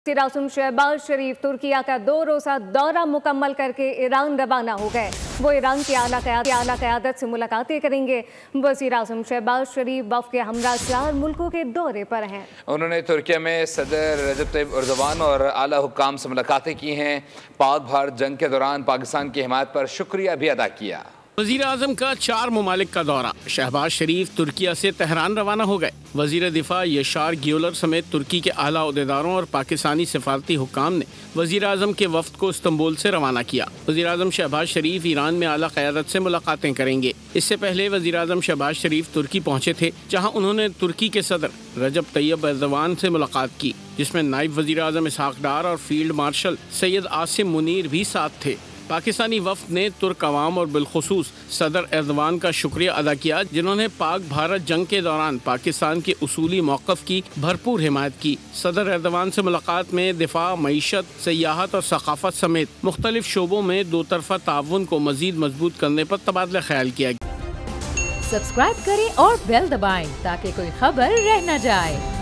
वज़ीर-ए-आज़म शहबाज शरीफ तुर्किया का 2 रोज़ा दौरा मुकम्मल करके ईरान रवाना हो गए। वो ईरान की आला क़यादत से मुलाकातें करेंगे। वज़ीर-ए-आज़म शहबाज शरीफ वफ़द के हमरा 4 मुल्कों के दौरे पर हैं। उन्होंने तुर्किया में सदर रजब तैयब एर्दोगान और आला हुक्काम से मुलाकातें की हैं। पाक भारत जंग के दौरान पाकिस्तान की हिमायत पर शुक्रिया भी अदा किया। वज़ीर आज़म का 4 ममालिक का दौरा। शहबाज शरीफ तुर्किया से तेहरान रवाना हो गए। वज़ीर दिफा यशार ग्योलर समेत तुर्की के आला ओहदेदारों और पाकिस्तानी सफारती हुक्काम ने वज़ीर आज़म के वफ़द को इस्तांबुल से रवाना किया। वज़ीर आज़म शहबाज शरीफ ईरान में आला क़यादत से मुलाकातें करेंगे। इससे पहले वज़ीर आज़म शहबाज शरीफ तुर्की पहुँचे थे, जहाँ उन्होंने तुर्की के सदर रजब तैयब एर्दोगान से मुलाकात की, जिसमें नायब वज़ीर आज़म इसहाक डार और फील्ड मार्शल सैयद आसिम मुनीर भी साथ थे। पाकिस्तानी वफ़द ने तुर्क अवाम और बिलखुसूस सदर एर्दोगान का शुक्रिया अदा किया, जिन्होंने पाक भारत जंग के दौरान पाकिस्तान के उसूली मौक़िफ़ की भरपूर हिमायत की। सदर एर्दोगान से मुलाकात में दिफा, मईशत, सियाहत और सक़ाफ़त समेत मुख्तलिफ शोबों में दो तरफ़ा ताउन को मज़ीद मजबूत करने पर तबादला ख्याल किया। सब्सक्राइब करें और बेल दबाएं ताकि कोई खबर रह न जाए।